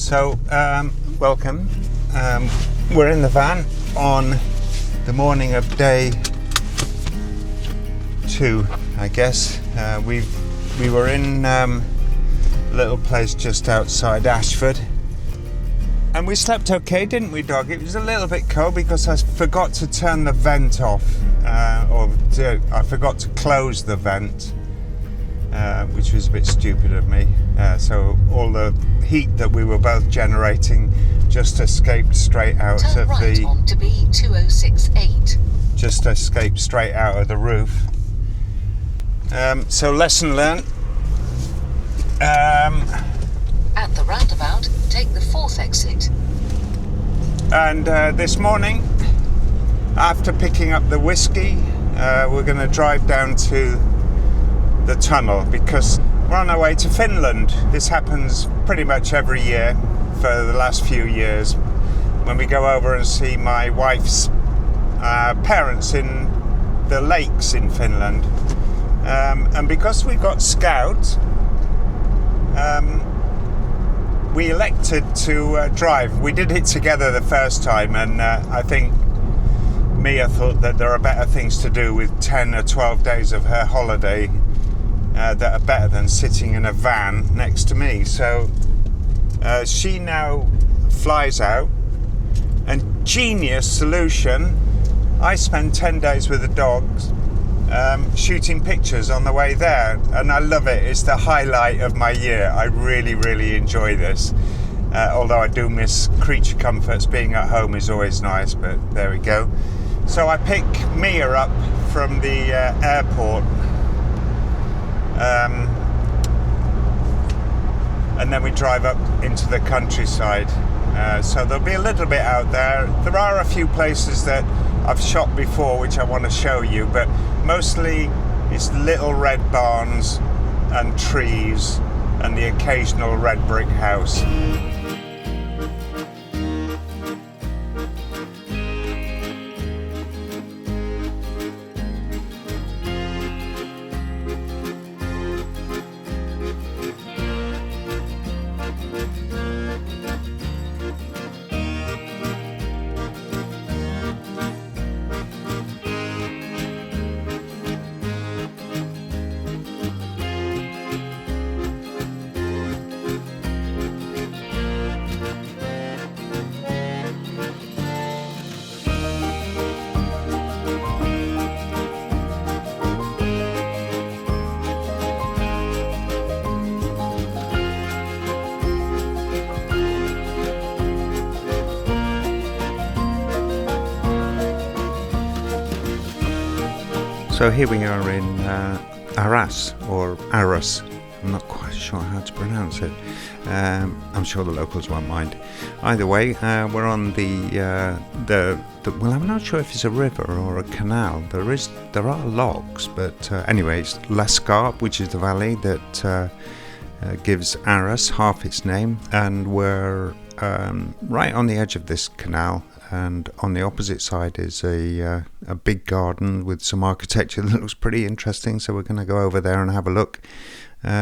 So welcome. We're in the van on the morning of day 2, I guess. We were in a little place just outside Ashford, and we slept okay, didn't we, dog? It was a little bit cold because I forgot to turn the vent off, I forgot to close the vent, which was a bit stupid of me. So all the heat that we were both generating just escaped straight out Turn of right the on to B2068. just escaped straight out of the roof. So lesson learned. At the roundabout, take the 4th exit. And this morning, after picking up the whiskey, we're going to drive down to the tunnel because we're on our way to Finland. This happens pretty much every year for the last few years when we go over and see my wife's parents in the lakes in Finland. And because we got Scout, we elected to drive. We did it together the first time, and I think Mia thought that there are better things to do with 10 or 12 days of her holiday that are better than sitting in a van next to me. So she now flies out, and genius solution, I spend 10 days with the dogs shooting pictures on the way there, and I love it. It's the highlight of my year. I really enjoy this, although I do miss creature comforts. Being at home is always nice, but there we go. So I pick Mia up from the airport, and then we drive up into the countryside. So there'll be a little bit out there. There are a few places that I've shot before which I want to show you, but mostly it's little red barns and trees and the occasional red brick house. So here we are in Arras, or Arras. I'm not quite sure how to pronounce it. I'm sure the locals won't mind. Either way, we're on the well, I'm not sure if it's a river or a canal. There are logs, but anyway, it's Lascarpe, which is the valley that gives Arras half its name, and we're right on the edge of this canal. And on the opposite side is a big garden with some architecture that looks pretty interesting. So we're going to go over there and have a look,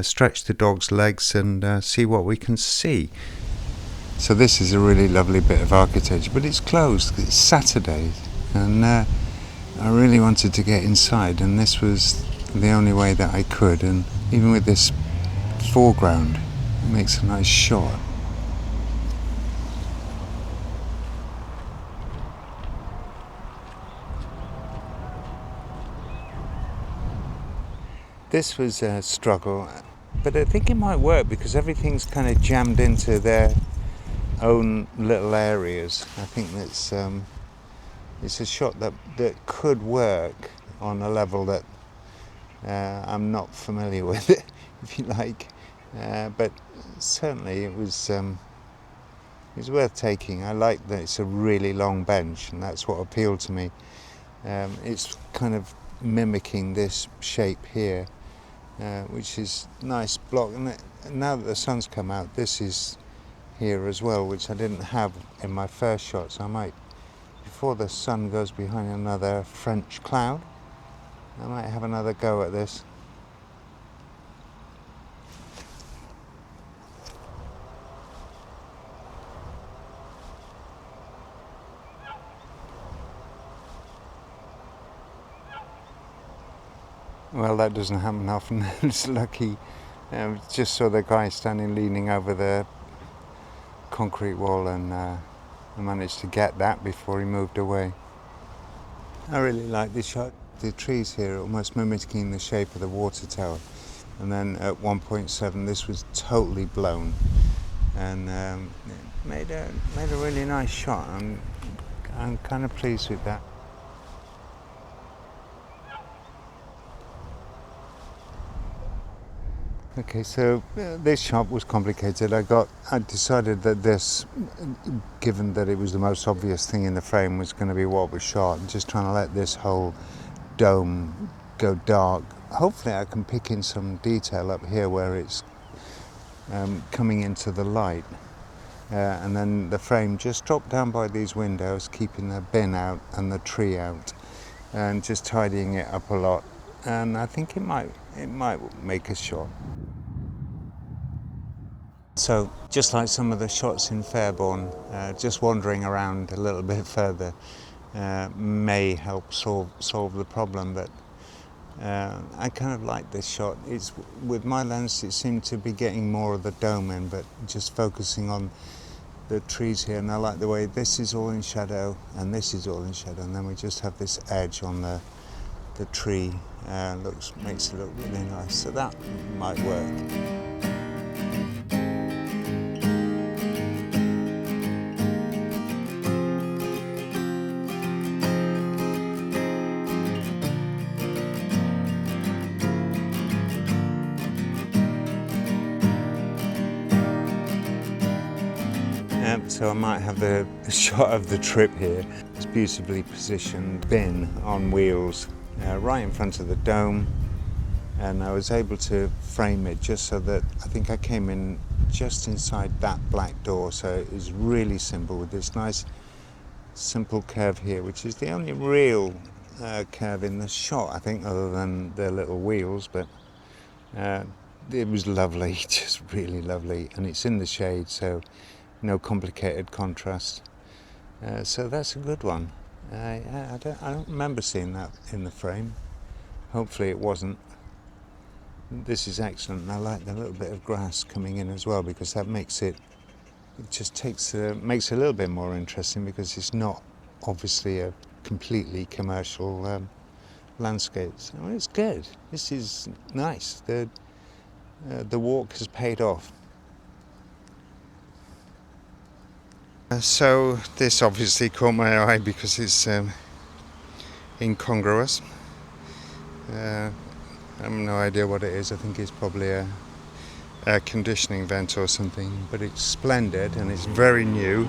stretch the dog's legs and see what we can see. So this is a really lovely bit of architecture, but it's closed. It's Saturday, and I really wanted to get inside, and this was the only way that I could. And even with this foreground, it makes a nice shot. This was a struggle, but I think it might work because everything's kind of jammed into their own little areas. I think that's it's a shot that could work on a level that I'm not familiar with, if you like. But certainly it was worth taking. I like that it's a really long bench, and that's what appealed to me. It's kind of mimicking this shape here. Which is nice block, and now that the sun's come out, this is here as well, which I didn't have in my first shot. So I might, before the sun goes behind another French cloud, I might have another go at this. Well, that doesn't happen often. It's lucky. Just saw the guy standing leaning over the concrete wall, and I managed to get that before he moved away. I really like this shot. The trees here are almost mimicking the shape of the water tower. And then at 1.7 this was totally blown, and it made a really nice shot. I'm kind of pleased with that. Okay, so this shot was complicated. I decided that this, given that it was the most obvious thing in the frame, was going to be what was shot. I'm just trying to let this whole dome go dark. Hopefully I can pick in some detail up here where it's coming into the light. And then the frame just dropped down by these windows, keeping the bin out and the tree out, and just tidying it up a lot. And I think it might make a shot. So, just like some of the shots in Fairborn, just wandering around a little bit further may help solve the problem. But I kind of like this shot. It's with my lens, it seemed to be getting more of the dome in, but just focusing on the trees here. And I like the way this is all in shadow and this is all in shadow, and then we just have this edge on the tree. Makes it look really nice. So that might work. So I might have the shot of the trip here. It's beautifully positioned bin on wheels right in front of the dome, and I was able to frame it just so that I think I came in just inside that black door, so it was really simple with this nice simple curve here, which is the only real curve in the shot, I think, other than the little wheels. But it was lovely, just really lovely, and it's in the shade, so no complicated contrast. So that's a good one. I don't remember seeing that in the frame. Hopefully it wasn't. This is excellent, and I like the little bit of grass coming in as well, because that makes it just makes it a little bit more interesting, because it's not obviously a completely commercial landscape. So it's good. This is nice. The walk has paid off. So this obviously caught my eye because it's incongruous. I have no idea what it is. I think it's probably a air conditioning vent or something, but it's splendid and it's very new,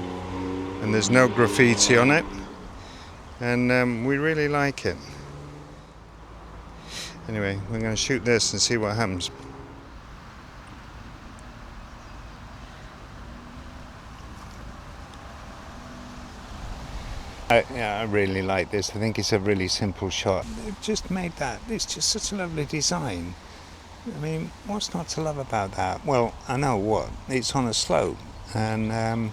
and there's no graffiti on it, and we really like it. Anyway, we're going to shoot this and see what happens. I really like this. I think it's a really simple shot. They've just made that. It's just such a lovely design. I mean, what's not to love about that? Well, I know what. It's on a slope, and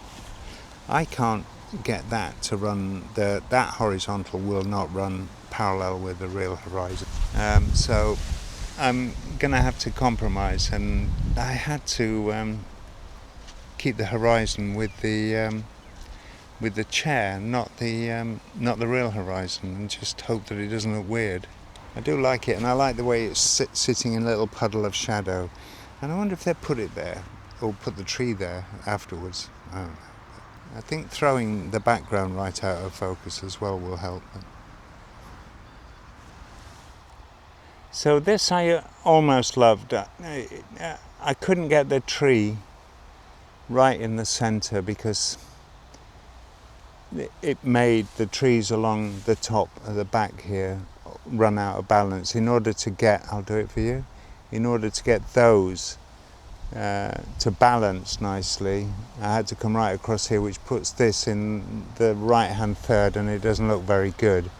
I can't get that to run. That horizontal will not run parallel with the real horizon. So I'm going to have to compromise, and I had to keep the horizon with the chair, not the real horizon, and just hope that it doesn't look weird. I do like it, and I like the way it's sitting in a little puddle of shadow. And I wonder if they put it there, or put the tree there afterwards. I don't know. I think throwing the background right out of focus as well will help. So this I almost loved. I couldn't get the tree right in the centre because it made the trees along the top of the back here run out of balance. In order to get, I'll do it for you, in order to get those to balance nicely, I had to come right across here, which puts this in the right hand third, and it doesn't look very good.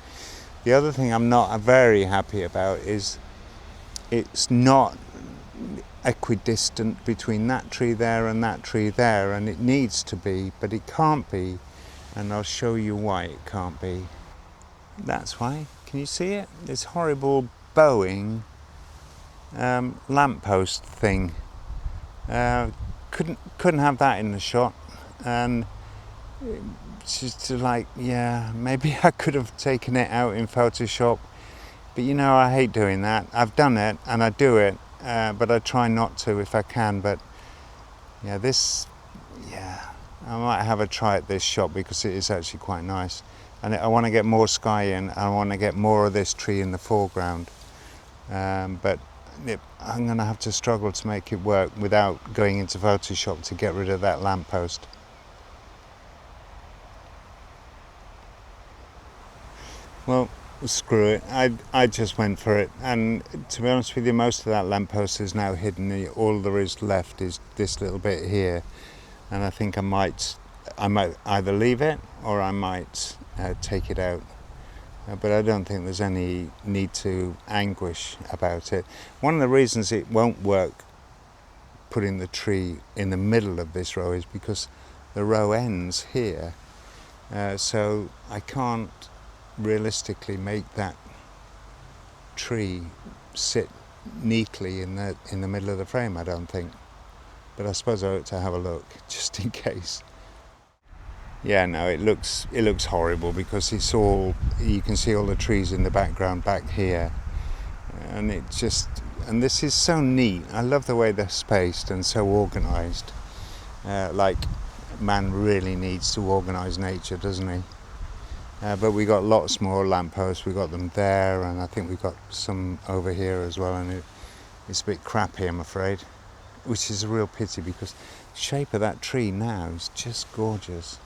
The other thing I'm not very happy about is it's not equidistant between that tree there and that tree there, and it needs to be, but it can't be, and I'll show you why it can't be. That's why. Can you see it? This horrible bowing lamppost thing. Couldn't have that in the shot, and just like, yeah, maybe I could have taken it out in Photoshop, but you know, I hate doing that. I've done it and I do it, but I try not to if I can. But yeah, I might have a try at this shot because it is actually quite nice, and I want to get more sky in. I want to get more of this tree in the foreground, but I'm going to have to struggle to make it work without going into Photoshop to get rid of that lamppost. Well, screw it. I just went for it, and to be honest with you, most of that lamppost is now hidden. All there is left is this little bit here, and I think I might either leave it or I might take it out. But I don't think there's any need to anguish about it. One of the reasons it won't work putting the tree in the middle of this row is because the row ends here, so I can't realistically make that tree sit neatly in the middle of the frame, I don't think. But I suppose I ought to have a look just in case. Yeah, no, it looks horrible because it's all, you can see all the trees in the background back here, and this is so neat. I love the way they're spaced and so organised. Like man really needs to organise nature, doesn't he? But we got lots more lampposts. We got them there, and I think we got some over here as well. And it's a bit crappy, I'm afraid, which is a real pity because the shape of that tree now is just gorgeous.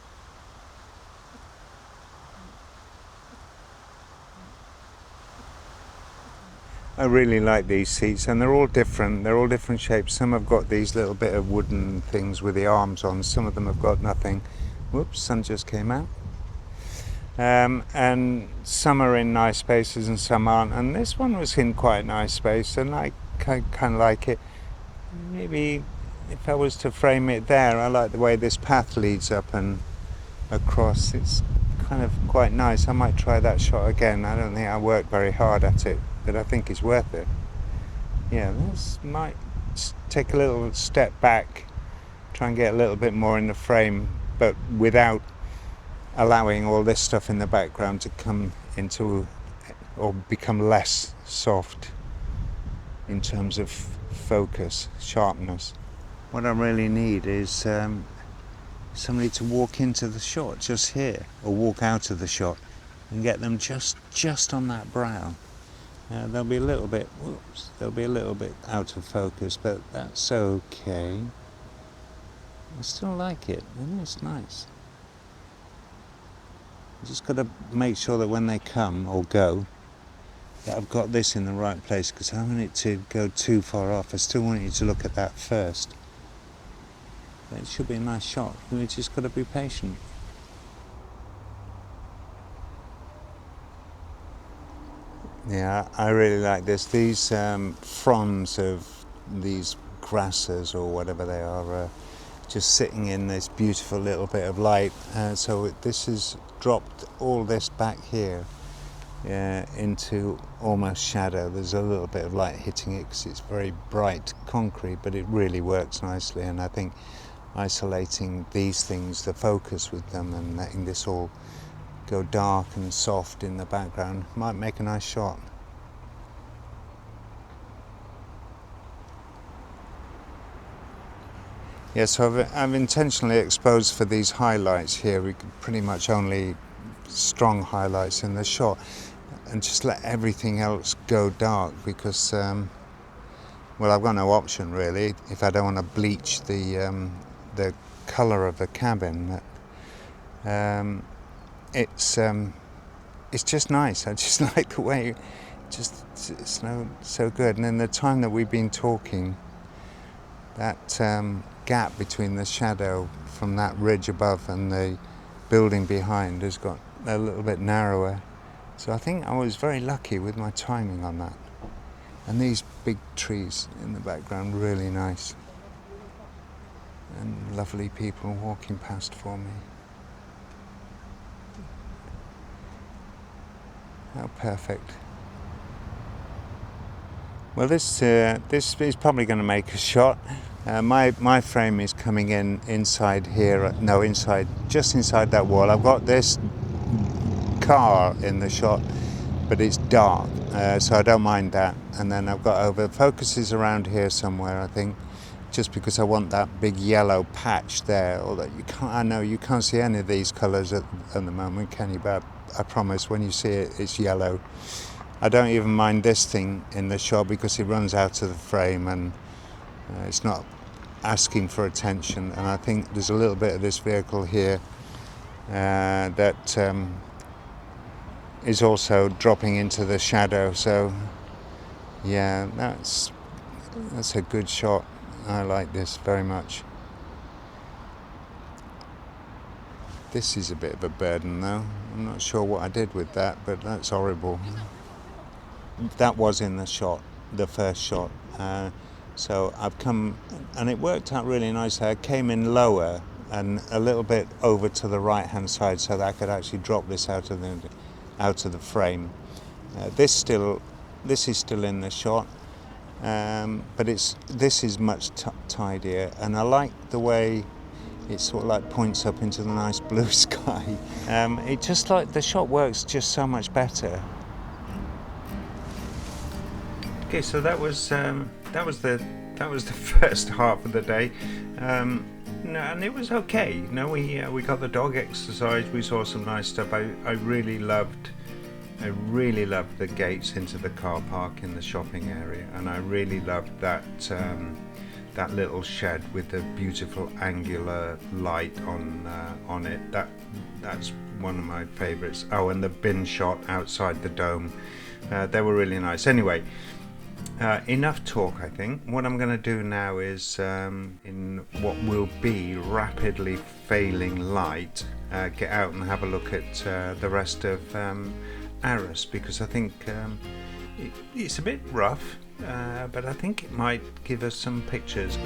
I really like these seats, and they're all different. They're all different shapes. Some have got these little bit of wooden things with the arms on. Some of them have got nothing. Whoops, sun just came out. And some are in nice spaces and some aren't, and this one was in quite a nice space, and I kind of like it. Maybe if I was to frame it there, I like the way this path leads up and across. It's kind of quite nice. I might try that shot again. I don't think I worked very hard at it, but I think it's worth it. Yeah, this might take a little step back, try and get a little bit more in the frame, but without allowing all this stuff in the background to come into or become less soft in terms of focus, sharpness. What I really need is somebody to walk into the shot just here, or walk out of the shot and get them just on that brow. They'll be a little bit out of focus, but that's okay. I still like it, and it's nice. I've just got to make sure that when they come or go, that I've got this in the right place, because I don't want it to go too far off. I still want you to look at that first. But it should be a nice shot. We've just got to be patient. Yeah, I really like this. These fronds of these grasses or whatever they are, just sitting in this beautiful little bit of light. So this has dropped all this back here into almost shadow. There's a little bit of light hitting it because it's very bright concrete, but it really works nicely. And I think isolating these things, the focus with them, and letting this all go dark and soft in the background might make a nice shot. Yeah, so I've intentionally exposed for these highlights here. We could pretty much only strong highlights in the shot, and just let everything else go dark because, well, I've got no option really if I don't want to bleach the colour of the cabin. It's just nice. I just like the way it's so good. And in the time that we've been talking, that gap between the shadow from that ridge above and the building behind has got a little bit narrower. So I think I was very lucky with my timing on that. And these big trees in the background, really nice. And lovely people walking past for me. How perfect. Well, this is probably going to make a shot. My frame is coming in inside here. No, just inside that wall. I've got this car in the shot, but it's dark, so I don't mind that. And then I've got over focuses around here somewhere, I think, just because I want that big yellow patch there. Although I know you can't see any of these colours at the moment, can you? But I promise, when you see it, it's yellow. I don't even mind this thing in the shot because it runs out of the frame and it's not asking for attention. And I think there's a little bit of this vehicle here that is also dropping into the shadow. So yeah, that's a good shot. I like this very much. This is a bit of a burden though. I'm not sure what I did with that, but that's horrible. That was in the shot, the first shot. So I've come, and it worked out really nicely. I came in lower and a little bit over to the right hand side so that I could actually drop this out of the frame. This is still in the shot, but this is much tidier, and I like the way it sort of like points up into the nice blue sky. It just like the shot works just so much better. Okay, so that was the first half of the day, and it was okay. We got the dog exercise. We saw some nice stuff. I really loved the gates into the car park in the shopping area, and I really loved that little shed with the beautiful angular light on it. That's one of my favourites. Oh, and the bin shot outside the dome. They were really nice. Anyway. Enough talk, I think. What I'm going to do now is, in what will be rapidly failing light, get out and have a look at the rest of Arras, because I think it's a bit rough, but I think it might give us some pictures.